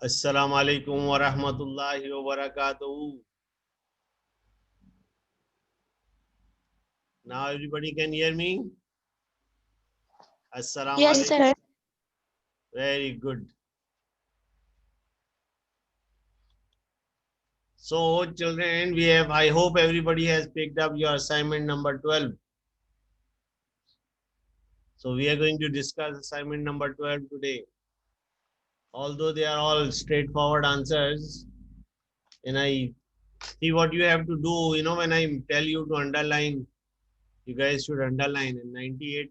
Assalamu alaikum wa rahmatullahi wa barakatuh. Now everybody can hear me? Assalamu Yes, alaikum. sir. Very good. So children, I hope everybody has picked up your assignment number 12. So we are going to discuss assignment number 12 today. Although they are all straightforward answers, and I see what you have to do, when I tell you to underline, you guys should underline, and 98%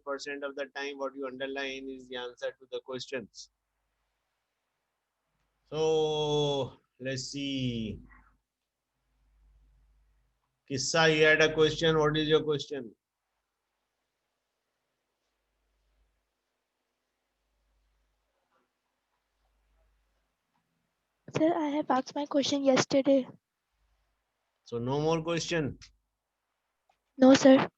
of the time what you underline is the answer to the questions. So let's see. Kissa, you had a question. What is your question? Sir, I have asked my question yesterday. So no more question. No, sir.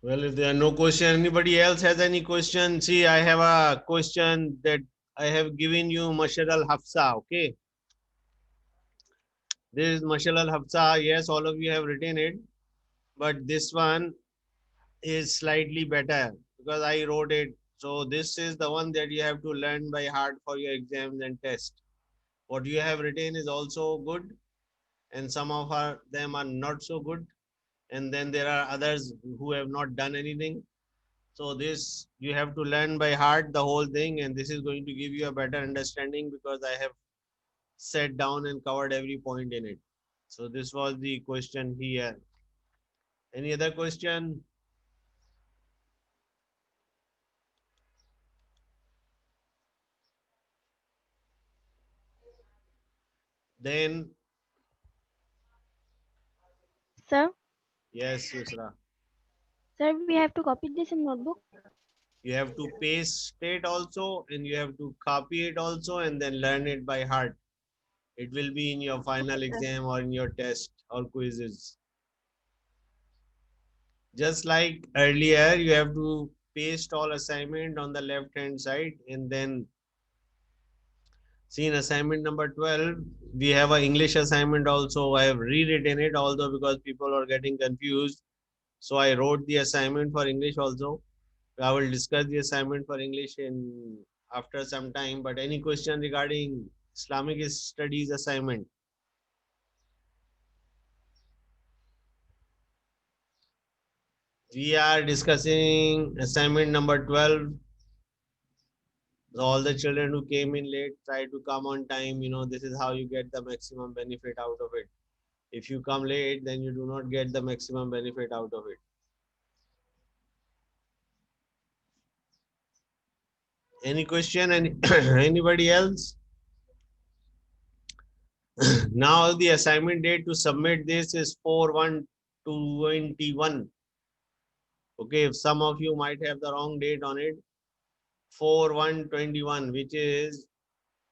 Well, if there are no question, anybody else has any question? See, I have a question that I have given you Mashar al Hafsa. Okay. This is Mashal al Hafsa. Yes, all of you have written it, but this one is slightly better because I wrote it. So this is the one that you have to learn by heart for your exams and tests. What you have written is also good, and some of them are not so good. And then there are others who have not done anything. So this you have to learn by heart the whole thing, and this is going to give you a better understanding because I have sat down and covered every point in it. So this was the question here. Any other question? Then Sir, yes, Yusra. sir, we have to copy this in notebook. You have to paste it also, and you have to copy it also, and then learn it by heart. It will be in your final Okay, sir. exam or in your test or quizzes. Just like earlier, you have to paste all assignment on the left hand side, and then see in assignment number 12, we have an English assignment also. I have rewritten it, although because people are getting confused. So I wrote the assignment for English also. I will discuss the assignment for English in after some time. But any question regarding Islamic studies assignment? We are discussing assignment number 12. All the children who came in late try to come on time. This is how you get the maximum benefit out of it. If you come late, then you do not get the maximum benefit out of it. Any question? Any anybody else? Now the assignment date to submit this is 4/1/21. Okay, if some of you might have the wrong date on it, 4/1/21, which is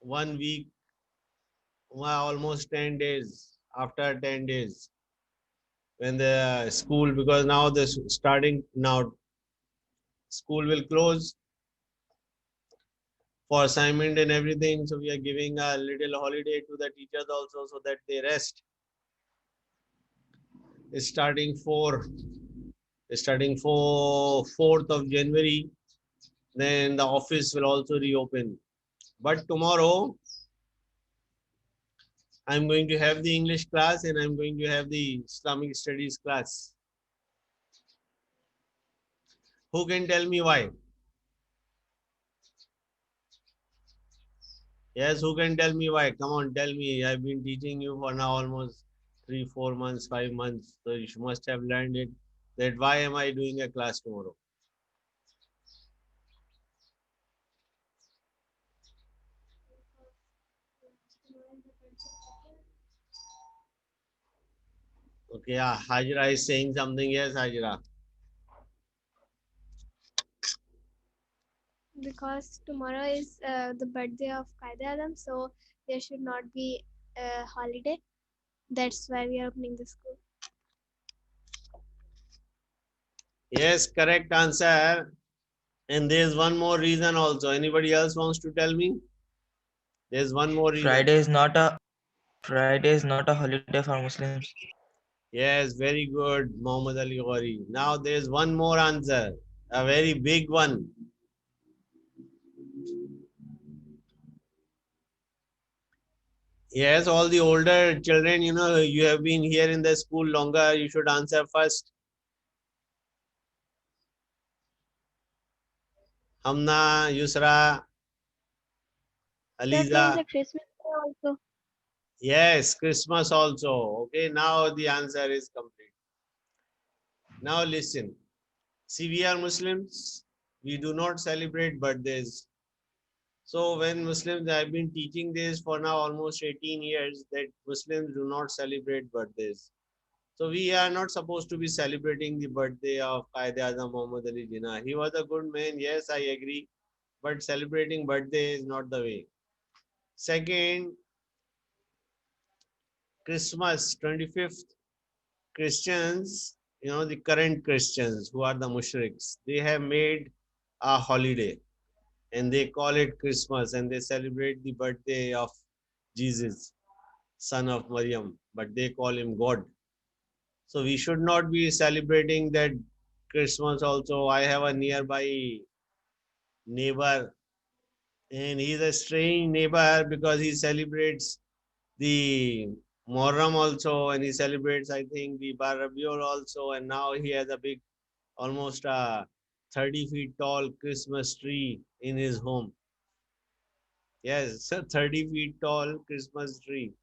1 week, well, almost 10 days after 10 days when the school, because now the starting now school will close for assignment and everything. So we are giving a little holiday to the teachers also so that they rest. Starting for 4th of January, then the office will also reopen. But tomorrow I'm going to have the English class and I'm going to have the Islamic studies class. Who can tell me why? Yes, who can tell me why? Come on, tell me. I've been teaching you for now almost 3, 4 months, 5 months. So you must have learned it. That why am I doing a class tomorrow? Okay, yeah, Hajra is saying something. Yes, Hajra. Because tomorrow is the birthday of Qaeda Adam, so there should not be a holiday. That's why we are opening the school. Yes, correct answer. And there's one more reason also. Anybody else wants to tell me? There's one more reason. Friday is not a holiday for Muslims. Yes, very good, Muhammad Ali Ghori. Now there's one more answer, a very big one. Yes, all the older children, you have been here in the school longer. You should answer first. Hamna, Yusra, Sir, there is Aliza. a Christmas day also. Yes, Christmas also. Okay, now the answer is complete. Now listen. See, we are Muslims. We do not celebrate birthdays. So when Muslims, I've been teaching this for now almost 18 years, that Muslims do not celebrate birthdays. So we are not supposed to be celebrating the birthday of Quaid-e-Azam Muhammad Ali Jinnah. He was a good man, yes, I agree. But celebrating birthday is not the way. Second, Christmas, 25th, Christians, the current Christians who are the mushriks, they have made a holiday and they call it Christmas and they celebrate the birthday of Jesus, son of Maryam, but they call him God. So we should not be celebrating that Christmas also. I have a nearby neighbor and he's a strange neighbor because he celebrates the Muharram also and he celebrates, I think, the Bar Rabiul also. And now he has a big, almost a 30 feet tall Christmas tree in his home. Yes, a 30 feet tall Christmas tree.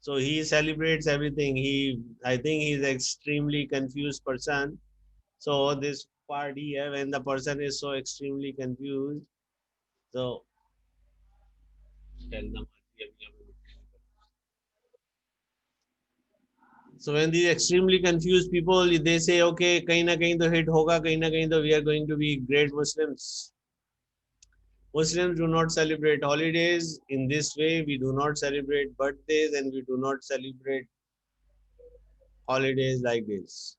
So he celebrates everything. I think he's extremely confused person. So this party, when the person is so extremely confused, so tell them. So when these extremely confused people, they say, okay, kahin na kahin to hit hoga, kahin na kahin to we are going to be great Muslims. Muslims do not celebrate holidays in this way. We do not celebrate birthdays and we do not celebrate holidays like this.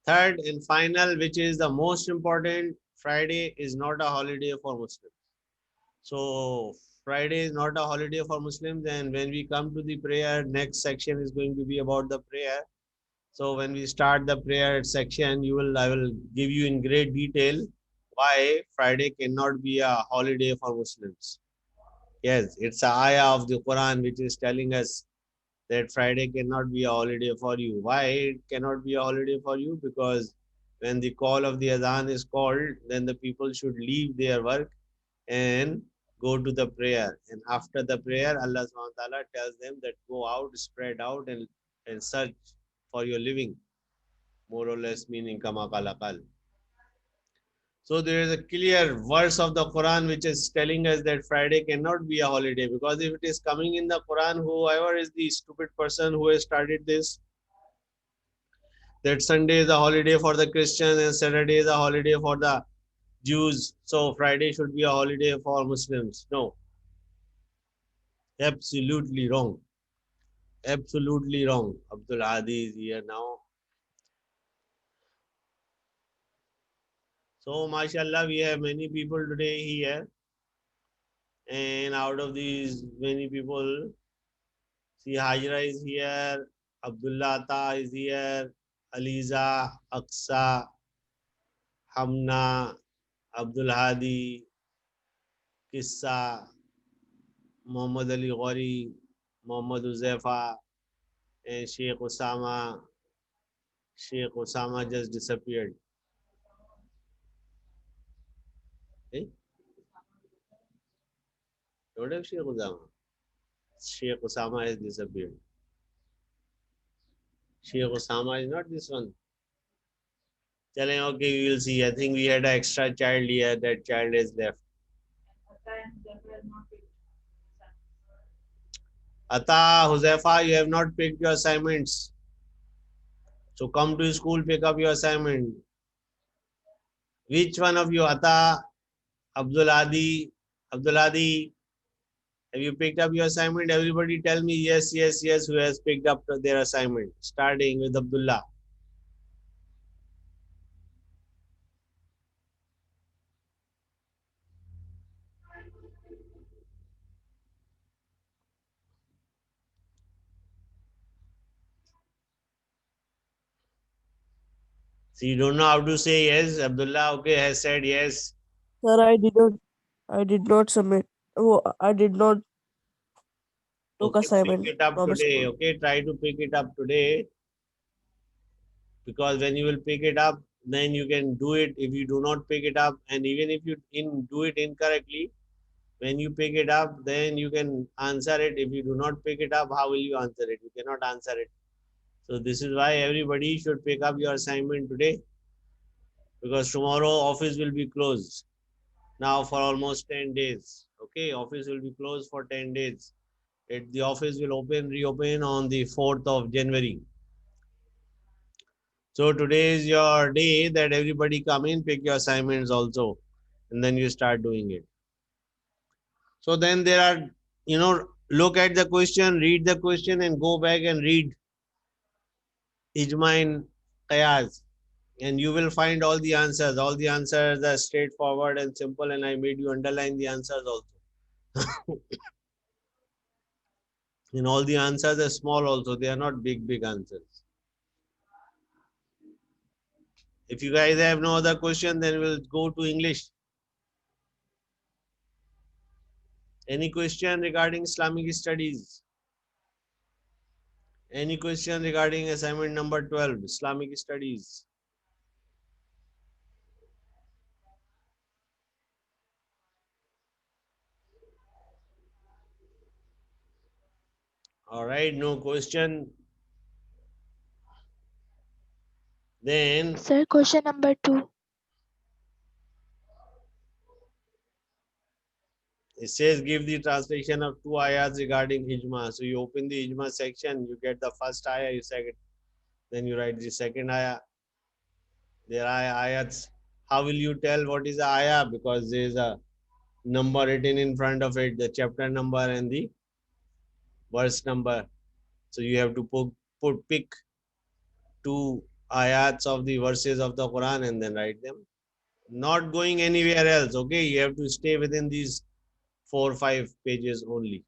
Third and final, which is the most important, Friday is not a holiday for Muslims. So Friday is not a holiday for Muslims. And when we come to the prayer, next section is going to be about the prayer. So when we start the prayer section, I will give you in great detail why Friday cannot be a holiday for Muslims. Yes, it's a ayah of the Quran which is telling us that Friday cannot be a holiday for you. Why it cannot be a holiday for you? Because when the call of the Adhan is called, then the people should leave their work and go to the prayer. And after the prayer, Allah subhanahu wa ta'ala tells them that go out, spread out and search for your living. More or less meaning kama qala qal. So there is a clear verse of the Quran which is telling us that Friday cannot be a holiday, because if it is coming in the Quran, whoever is the stupid person who has started this, that Sunday is a holiday for the Christians and Saturday is a holiday for the Jews, so Friday should be a holiday for Muslims. No, absolutely wrong. Absolutely wrong. Abdul Hadi is here now. So, mashallah, we have many people today here. And out of these many people, see, Hajra is here, Abdullah Atta is here, Aliza, Aqsa, Hamna, Abdul Hadi, Kissa, Muhammad Ali Ghori, Muhammad Uzaifa, and Sheikh Osama. Sheikh Osama just disappeared. Eh? Don't have Sheikh Osama. Sheikh Osama has disappeared. Sheikh Osama is not this one. Chale, okay, we will see. I think we had an extra child here. That child is left. Ata, Huzaifa, you have not picked your assignments. So come to school, pick up your assignment. Which one of you, Ata, Abdul Adi, Abdul Adi, have you picked up your assignment? Everybody tell me yes, yes, yes, who has picked up their assignment. Starting with Abdullah. So you don't know how to say yes. Abdullah, okay, has said yes. Sir, I did not submit. Oh, I did not took Okay, pick assignment it up from today. school. Okay, try to pick it up today, because when you will pick it up, then you can do it. If you do not pick it up, and even if you do it incorrectly, when you pick it up, then you can answer it. If you do not pick it up, how will you answer it? You cannot answer it. So this is why everybody should pick up your assignment today, because tomorrow office will be closed now for almost 10 days. Okay, office will be closed for 10 days. The office will reopen on the 4th of January. So today is your day that everybody come in, pick your assignments also, and then you start doing it. So then there are, look at the question, read the question, and go back and read Ijma in Qiyas, and you will find all the answers. All the answers are straightforward and simple, and I made you underline the answers also. And all the answers are small also, they are not big answers. If you guys have no other question, then we'll go to English. Any question regarding Islamic studies? Any question regarding assignment number 12, Islamic studies? All right, no question. Then Sir, question number 2. it says give the translation of 2 ayats regarding Ijma. So you open the Ijma section, you get the first ayah, you second, then you write the second ayah. There are ayats. How will you tell what is the ayah? Because there is a number written in front of it, the chapter number and the verse number. So you have to pick 2 ayats of the verses of the Quran and then write them. Not going anywhere else. Okay, you have to stay within these 4 or 5 pages only.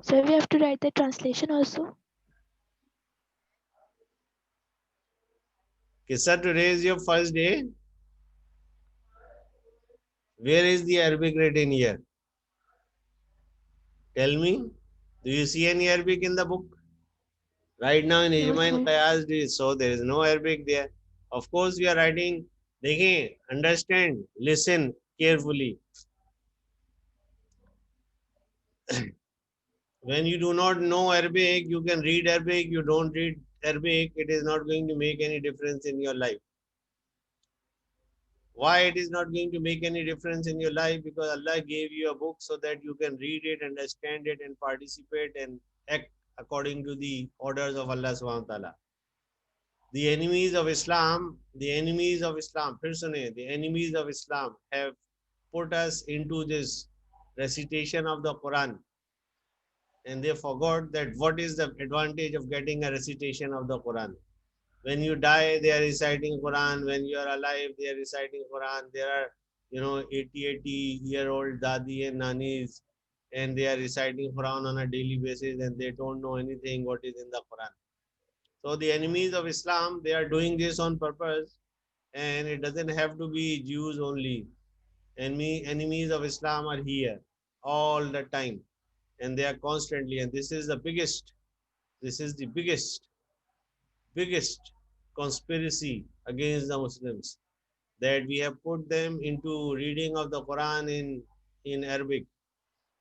Sir, we have to write the translation also. Okay, sir, today is your first day. Where is the Arabic written here? Tell me. Do you see any Arabic in the book? Right now in No, Ijma and sir. Qiyas, so there is no Arabic there. Of course, we are writing. Dekhiye, understand, listen carefully. When you do not know Arabic, you can read Arabic. You don't read Arabic, it is not going to make any difference in your life. Why it is not going to make any difference in your life? Because Allah gave you a book so that you can read it, understand it, and participate and act according to the orders of Allah subhanahu wa ta'ala. The enemies of Islam, the enemies of Islam have put us into this recitation of the Quran, and they forgot that what is the advantage of getting a recitation of the Quran. When you die, they are reciting Quran. When you are alive, they are reciting Quran. There are, 80-year-old dadi and nanis, and they are reciting Quran on a daily basis, and they don't know anything what is in the Quran. So the enemies of Islam, they are doing this on purpose, and it doesn't have to be Jews only. Enemies of Islam are here all the time, and they are constantly, and this is the biggest conspiracy against the Muslims, that we have put them into reading of the Quran in Arabic,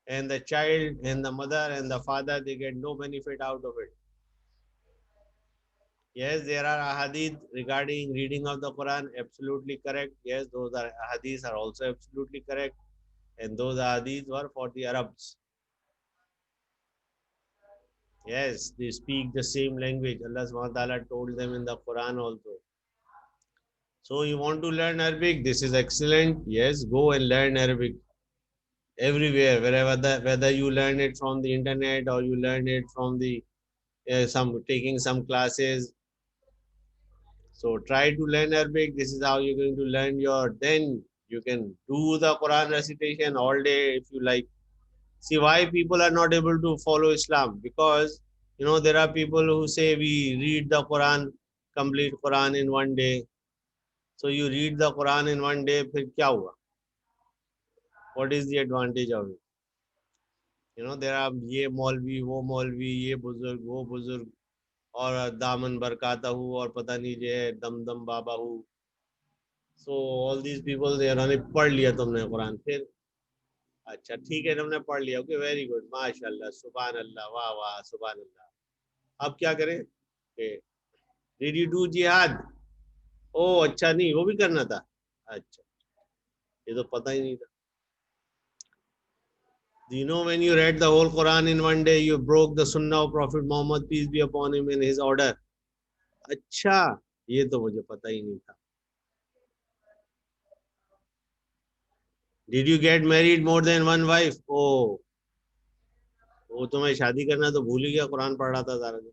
and the child and the mother and the father, they get no benefit out of it. Yes, there are ahadith regarding reading of the Quran, absolutely correct. Yes, those are ahadiths are also absolutely correct, and those ahadiths were for the Arabs. Yes, they speak the same language. Allah subhanahu wa ta'ala told them in the Quran also. So you want to learn Arabic? This is excellent. Yes, go and learn Arabic everywhere, whether you learn it from the internet or you learn it from the some taking some classes. So try to learn Arabic. This is how you're going to learn your. Then you can do the Quran recitation all day if you like. See why people are not able to follow Islam, because there are people who say we read the Quran complete Quran in one day. So you read the Quran in one day, फिर क्या हुआ? What is the advantage of it? You know, there are ये मौलवी, ये बुजुर्ग, वो बुजुर्ग, और दामन बरकाता हूँ, और पता नहीं जो है दम बाबा हूँ. So all these people, they are पढ़ लिया तुमने कुरान, फिर अच्छा ठीक है तुमने पढ़ लिया, ओके वेरी गुड, माशाल्लाह, सुभान अल्लाह, वाह वाह, सुभान अल्लाह. अब क्या करें? डिड यू डू जिहाद? ओ अच्छा, नहीं वो भी करना था. अच्छा, ये तो पता ही नहीं था. You know, when you read the whole Quran in one day, you broke the Sunnah of Prophet Muhammad, peace be upon him, in his order. अच्छा, ये तो मुझे पता ही नहीं था. Did you get married more than one wife? Oh, वो तो मैं शादी करना तो भूल ही गया, कुरान पढ़ रहा था सारा दिन.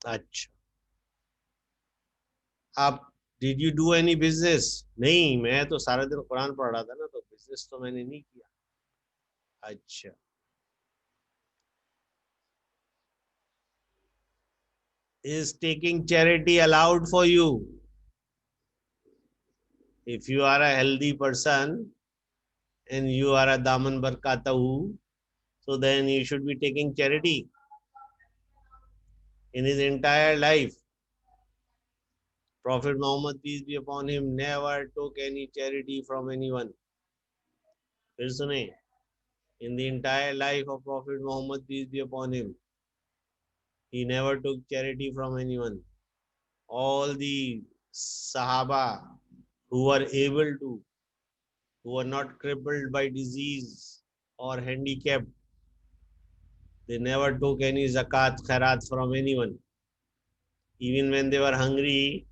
अच्छा, आप did you do any business? नहीं, मैं तो सारा दिन कुरान पढ़ रहा था ना, तो बिजनेस तो मैंने नहीं किया. अच्छा, is taking charity allowed for you? If you are a healthy person and you are a daman barkatahu, so then you should be taking charity. In his entire life, Prophet Muhammad, peace be upon him, never took any charity from anyone. फिर सुने, in the entire life of Prophet Muhammad, peace be upon him, he never took charity from anyone. All the Sahaba who were able to, who were not crippled by disease or handicapped, they never took any zakat, khairat from anyone. Even when they were hungry,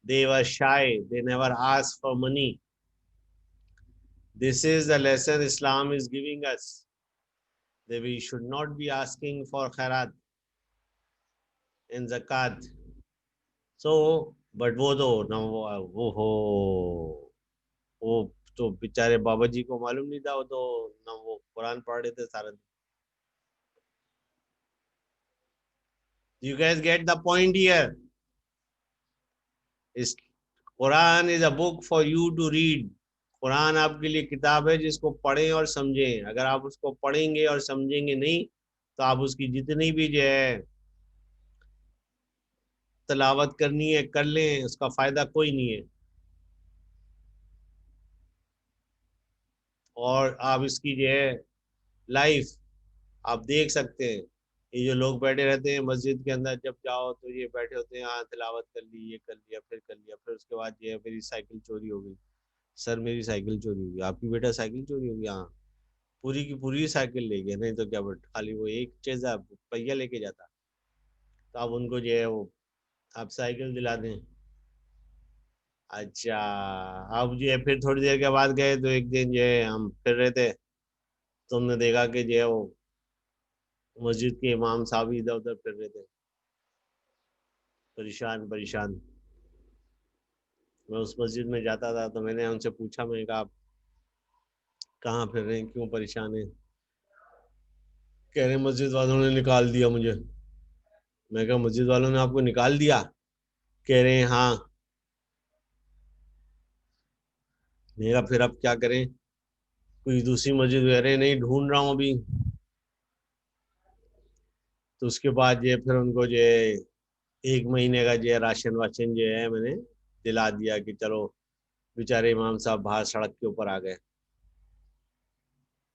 they were shy. They never asked for money. This is the lesson Islam is giving us, that we should not be asking for khairat and zakat. So, but वो तो बेचारे बाबा जी को मालूम नहीं था, वो तो ना वो कुरान पढ़ रहे थे सारा दिन. You guys get the point here? Is Quran is a book for you to read. Quran आपके लिए किताब है जिसको पढ़ें और समझें. अगर आप उसको पढ़ेंगे और समझेंगे नहीं, तो आप उसकी जितनी भी जो है तलावत करनी है कर लें, उसका फायदा कोई नहीं है. और आप इसकी जो है लाइफ आप देख सकते हैं. ये जो लोग बैठे रहते हैं मस्जिद के अंदर, जब जाओ तो ये बैठे होते हैं, हाँ तिलावत कर ली, ये कर लिया, फिर उसके बाद ये मेरी साइकिल चोरी हो गई. सर मेरी साइकिल चोरी हो गई. आपकी बेटा साइकिल चोरी हो गई? हाँ, पूरी की पूरी साइकिल ले गया, नहीं तो क्या, बट खाली वो एक चीज’पहिया लेके जाता. तो आप उनको जो है वो आप साइकिल दिला दें. अच्छा, अब जो है फिर थोड़ी देर के बाद गए तो एक दिन जो है हम फिर रहे थे, तुमने देखा कि जो है वो मस्जिद के इमाम साहब इधर उधर फिर रहे थे, परेशान परेशान. मैं उस मस्जिद में जाता था तो मैंने उनसे पूछा, मैंने कहा आप कहाँ फिर रहे हैं, क्यों परेशान है? कह रहे मस्जिद वालों ने निकाल दिया मुझे. मैं कहा मस्जिद वालों ने आपको निकाल दिया? कह रहे हैं हाँ. मैंने कहा फिर अब क्या करें? कोई दूसरी मस्जिद कह रहे नहीं, ढूंढ रहा हूँ अभी. तो उसके बाद ये फिर उनको जो है 1 महीने का जो है राशन वाशन जो है मैंने दिला दिया कि चलो. बेचारे इमाम साहब बाहर सड़क के ऊपर आ गए.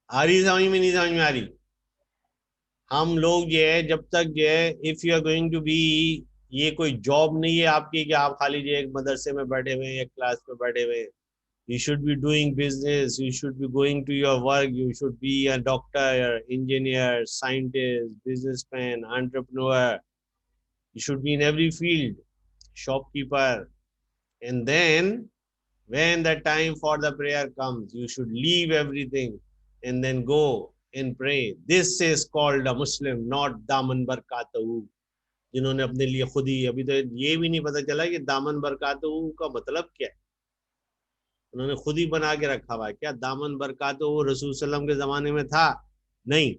आ रही समझ में? नहीं समझ में आ रही? हम लोग जो है जब तक जो है if you are going to be, ये कोई जॉब नहीं है आपकी कि आप खाली जो एक मदरसे में बैठे हुए हैं, एक क्लास में बैठे हुए हैं. You should be doing business. You should be going to your work. You should be a doctor, engineer, scientist, businessman, entrepreneur. You should be in every field, shopkeeper. And then when the time for the prayer comes, you should leave everything and then go and pray. This is called a Muslim, not दामन बरकातहू. जिन्होंने अपने लिए खुद ही, अभी तो ये भी नहीं पता चला कि दामन बरकातहू का मतलब क्या है. उन्होंने खुद ही बना के रखा हुआ है. क्या दामन बरकातहू रसूल सल्लल्लाहु अलैहि वसल्लम के जमाने में था? नहीं.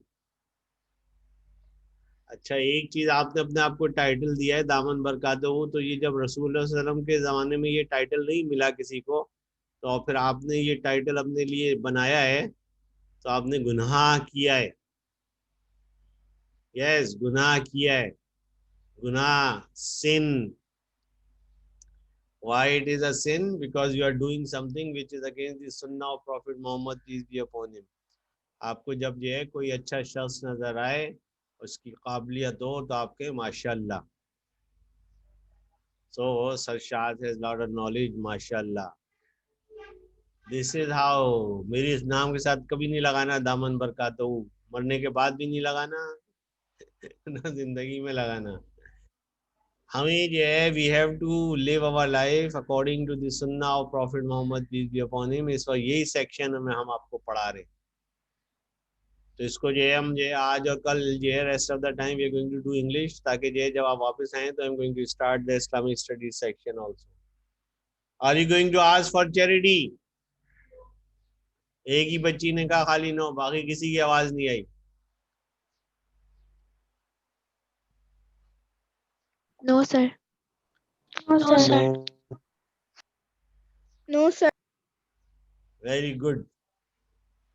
अच्छा, एक चीज आपने अपने आप को टाइटल दिया है दामन बरकाते हूँ, तो ये जब रसूल वसल्लम के जमाने में ये टाइटल नहीं मिला किसी को, तो फिर आपने ये टाइटल अपने लिए बनाया है, तो आपने गुनाह किया है। यस, गुनाह किया है। गुनाह, sin. Why it is a sin? Because you are doing something which is against the sunnah of Prophet Muhammad, peace be upon him. आपको जब जो है कोई अच्छा शख्स नजर आए, उसकी काबिलियत हो, तो आपके माशाल्लाह. So Sarshad has lot of knowledge, माशाल्लाह. This is how. मेरे इस नाम के साथ कभी नहीं लगाना दामन बरकातहू, मरने के बाद भी नहीं लगाना ना जिंदगी में लगाना. हमें जो है we have to live our life according to the sunnah of prophet Muhammad peace be upon him. इस वक्त यही सेक्शन में हम आपको पढ़ा रहे हैं. तो इसको जो है हम जो है आज और कल जो है rest of the time we are going to do English, ताकि जो है जब आप वापस आए तो I am going to start the Islamic studies section also. Are you going to ask for charity? एक ही बच्ची ने कहा खाली नो, बाकी किसी की आवाज नहीं आई. No, sir. No, No, sir. sir. No, sir. Very good.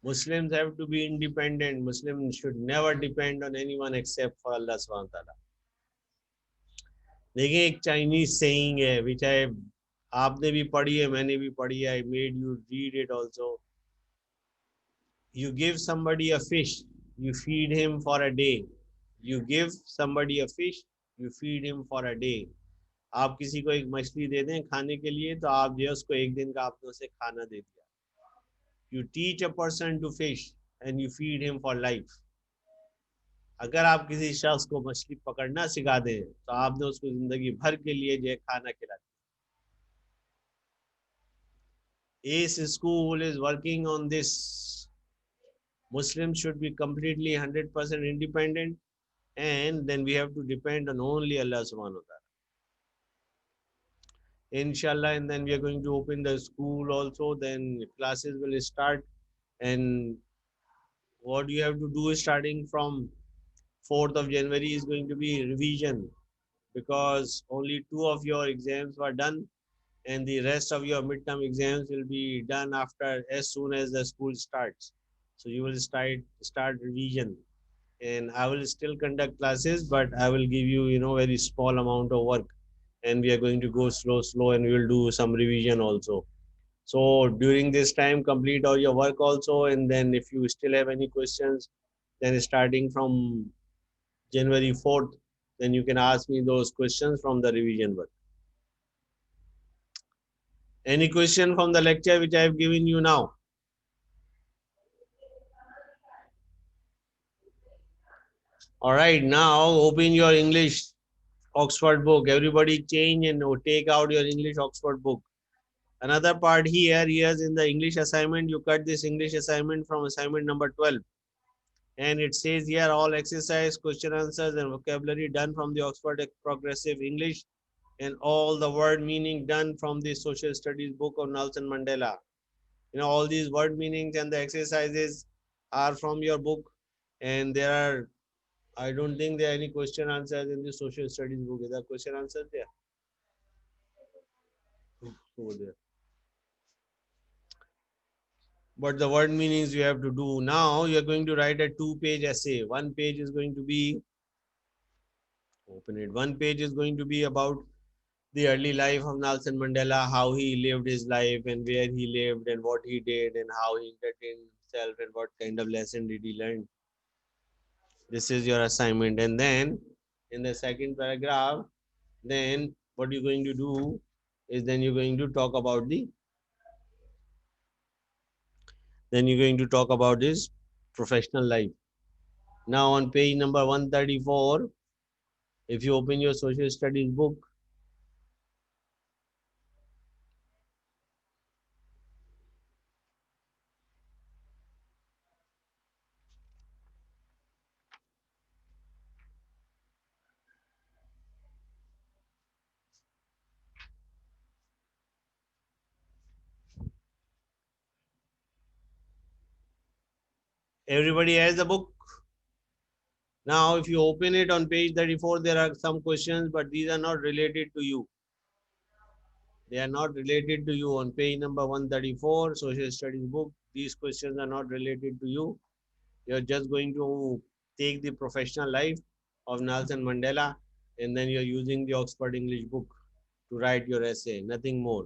Muslims have to be independent. Muslims should never depend on anyone except for Allah subhanahu wa ta'ala. देखिए, एक चाइनीज सेइंग है विच आई, आपने भी पढ़ी है, मैंने भी पढ़ी है, I made you read it also. You give somebody a fish, you feed him for a day. You give somebody a fish, you feed him for a day. आप किसी को एक मछली दे दें खाने के लिए, तो आप जो है उसको एक दिन का आपने उसे खाना दे दिया. You teach a person to fish and you feed him for life. अगर आप किसी शख्स को मछली पकड़ना सिखा दें, तो आपने उसको जिंदगी भर के लिए जो है खाना खिला दिया. ACE school is working on this. Muslims should be completely 100% independent, and then we have to depend on only Allah subhanahu wa ta'ala. Inshallah, and then we are going to open the school also, then classes will start, and what you have to do is starting from 4th of January is going to be revision, because only 2 of your exams were done, and the rest of your midterm exams will be done after as soon as the school starts. So you will start revision, and I will still conduct classes, but I will give you very small amount of work, and we are going to go slow, and we will do some revision also. So during this time, complete all your work also, and then if you still have any questions, then starting from January 4th, then you can ask me those questions from the revision work. Any question from the lecture which I have given you now? All right, now open your English Oxford book. Everybody change and take out your English Oxford book. Another part here's in the English assignment. You cut this English assignment from assignment number 12. And it says here all exercise, question answers, and vocabulary done from the Oxford Progressive English, and all the word meaning done from the social studies book of Nelson Mandela. All these word meanings and the exercises are from your book, and there are, I don't think there are any question answers in the social studies book. Is there question answers there? Over there. But the word meanings you have to do. Now you are going to write a 2-page essay. One page is going to be, open it. One page is going to be about the early life of Nelson Mandela, how he lived his life and where he lived and what he did and how he entertained himself and what kind of lesson did he learn. This is your assignment. And then in the second paragraph, then what you're going to do is then you're going to talk about his professional life. Now on page number 134, if you open your social studies book, everybody has the book. Now, if you open it on page 34, there are some questions, but these are not related to you. They are not related to you. On page number 134, social studies book, these questions are not related to you. You're just going to take the professional life of Nelson Mandela, and then you're using the Oxford English book to write your essay, nothing more.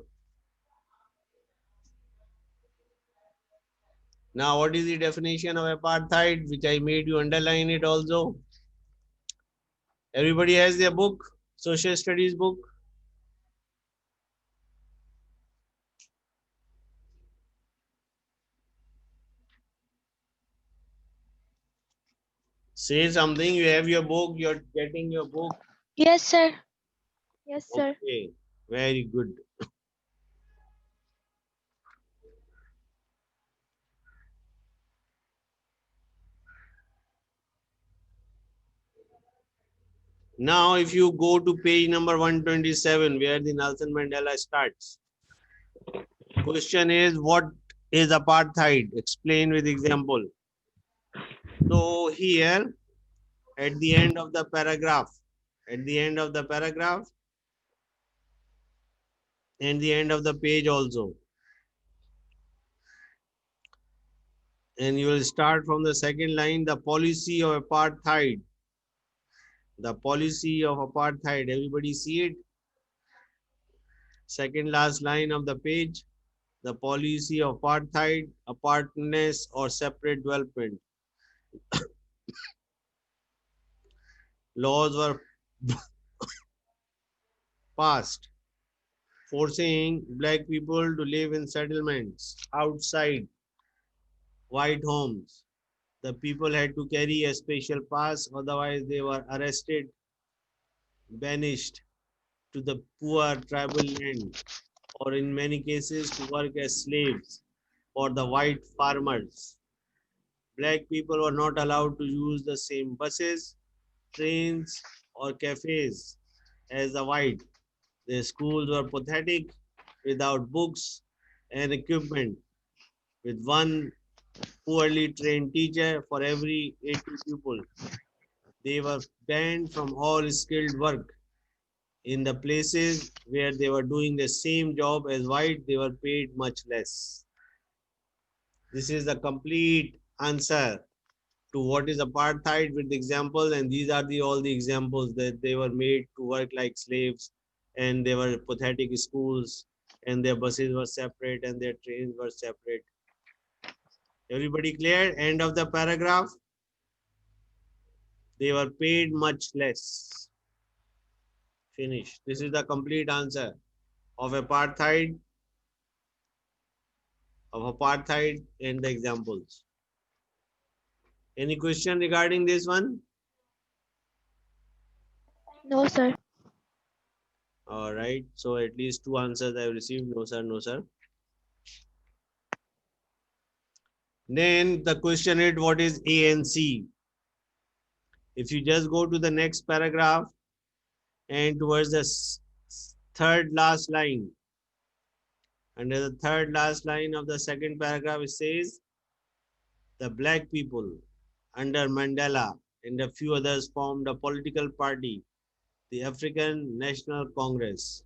Now, what is the definition of apartheid, which I made you underline it also? Everybody has their book, social studies book. Say something, you have your book, you're getting your book. Yes, sir. Yes, sir. Okay, very good. Now, if you go to page number 127, where the Nelson Mandela starts, question is, what is apartheid? Explain with example. So here, at the end of the paragraph, and the end of the page also, and you will start from the second line, the policy of apartheid. The policy of apartheid, everybody see it? Second last line of the page, the policy of apartheid, apartness or separate development. Laws were passed forcing black people to live in settlements outside white homes. The people had to carry a special pass, otherwise they were arrested, banished to the poor tribal land, or in many cases to work as slaves for the white farmers. Black people were not allowed to use the same buses, trains, or cafes as the white. Their schools were pathetic, without books and equipment, with one poorly trained teacher for every 80 pupils. They were banned from all skilled work. In the places where they were doing the same job as white, they were paid much less. This is the complete answer to what is apartheid with examples, and these are the all the examples that they were made to work like slaves, and they were pathetic schools, and their buses were separate and their trains were separate. Everybody clear? End of the paragraph. They were paid much less. Finish. This is the complete answer of apartheid and the examples. Any question regarding this one? No, sir. All right. So at least two answers I have received. No, sir. No, sir. Then the question is, what is ANC? If you just go to the next paragraph and towards the third last line, under the third last line of the second paragraph, it says, the black people under Mandela and a few others formed a political party, the African National Congress.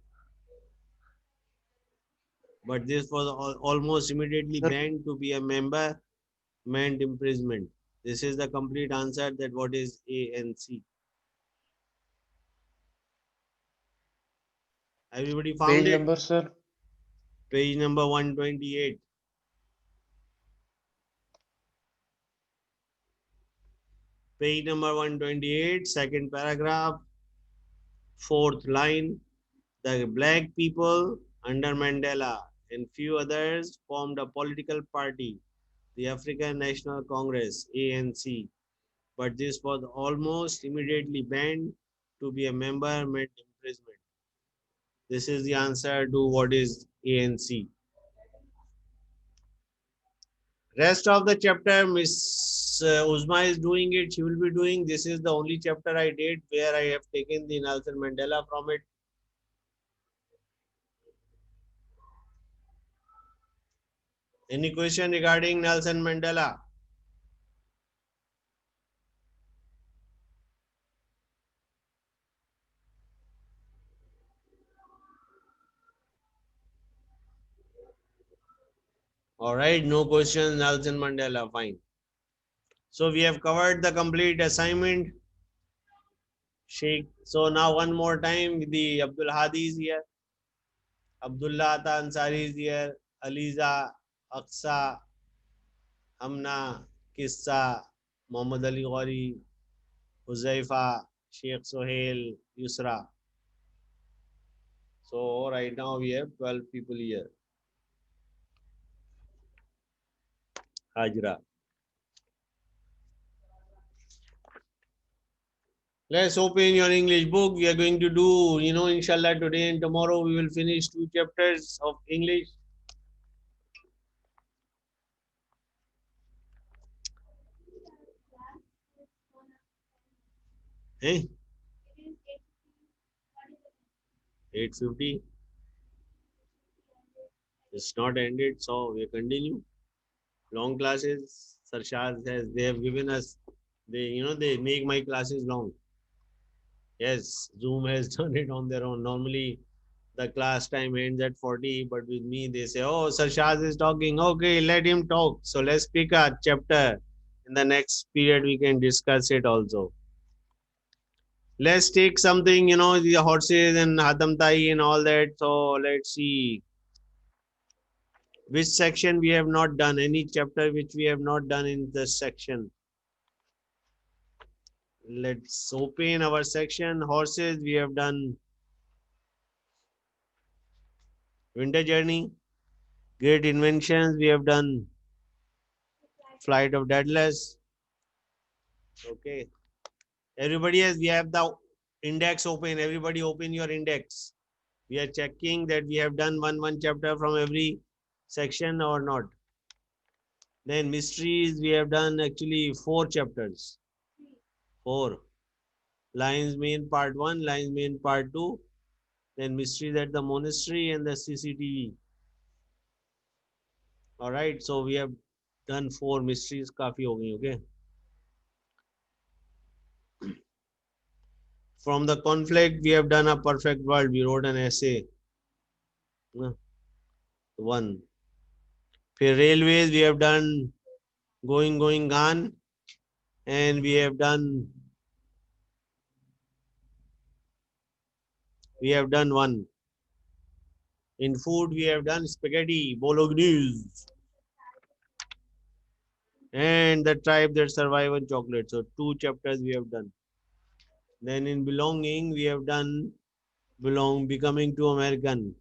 But this was almost immediately banned. To be a member meant imprisonment. This is the complete answer that what is ANC. Everybody found Page it? number, sir. Page number 128. Page number 128, second paragraph, fourth line. The black people under Mandela and few others formed a political party, the African National Congress, ANC. But this was almost immediately banned. To be a member meant imprisonment. This is the answer to what is ANC. Rest of the chapter, Miss Uzma is doing it. She will be doing. This is the only chapter I did where I have taken the Nelson Mandela from it. Any question regarding Nelson Mandela? All right, no questions, Nelson Mandela, fine. So we have covered the complete assignment. Sheikh. So now one more time, the Abdul Hadi is here. Abdullah Ata Ansari is here. Aliza, Aqsa, Amna, Kissa, Muhammad Ali Ghori, Huzaifa, Sheikh Sohail, Yusra. So right now we have 12 people here. Hajra. Let's open your English book. We are going to do, inshallah, today and tomorrow we will finish 2 chapters of English. Eh? 8:50. It's not ended, so we continue. Long classes, Sarshad has, they have given us, they make my classes long. Yes, Zoom has done it on their own. Normally, the class time ends at 40, but with me, they say, oh, Sarshad is talking. Okay, let him talk. So let's pick a chapter. In the next period, we can discuss it also. Let's take something, the horses and Hatam Tai and all that. So let's see which section we have not done, any chapter which we have not done in this section. Let's open our section. Horses, we have done winter journey. Great inventions, we have done flight of Daedalus. Okay. Everybody has, we have the index open. Everybody open your index. We are checking that we have done one chapter from every section or not. Then mysteries, we have done actually 4 chapters. 4. Lions Main part 1, Lions Main part 2, then mysteries at the monastery and the CCTV. All right, so we have done 4 mysteries. Kafi ho gayi, okay. From the conflict, we have done a perfect world. We wrote an essay. 1. For railways, we have done going, gone, and we have done 1. In food, we have done spaghetti, bolognese, and the tribe that survive on chocolate. So 2 chapters we have done. Then in belonging, we have done becoming to American.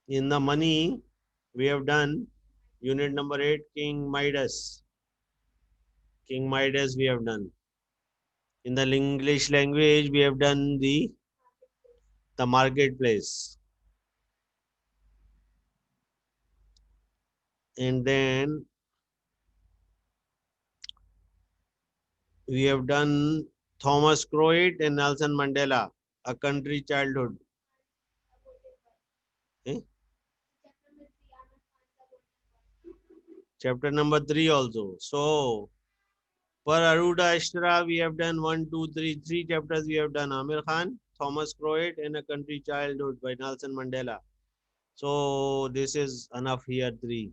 In the money, we have done unit number 8, King Midas. King Midas we have done. In the English language, we have done the marketplace. And then we have done Thomas Croat and Nelson Mandela, A Country Childhood. Eh? Chapter number 3 also. So, per Aruda Ashtra, we have done 1, 2, 3, 3 chapters we have done. Amir Khan, Thomas Croat, and A Country Childhood by Nelson Mandela. So, this is enough here, 3.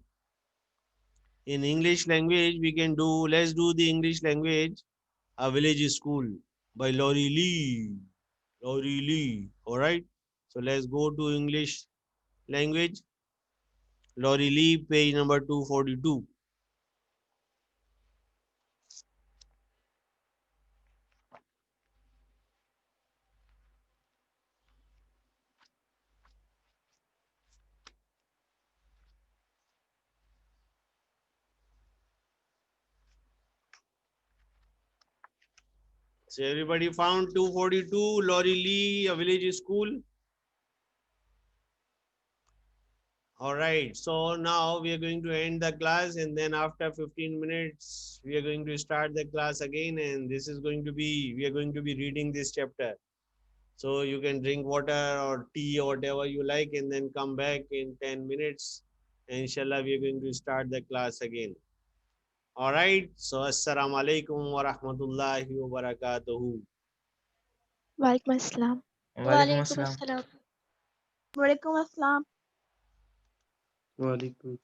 In English language, we can do, let's do the English language, A Village School by Laurie Lee. Laurie Lee, all right? So, let's go to English language. Laurie Lee, page number 242. So everybody found 242, Laurie Lee, A Village School. All right, so now we are going to end the class, and then after 15 minutes, we are going to start the class again, and this is going to be, we are going to be reading this chapter. So you can drink water or tea or whatever you like, and then come back in 10 minutes. And inshallah, we are going to start the class again. All right, so assalamu alaikum wa rahmatullahi wa barakatuhu. Walaikum assalam. Walaikum assalam. Walaikum assalam. Walaikum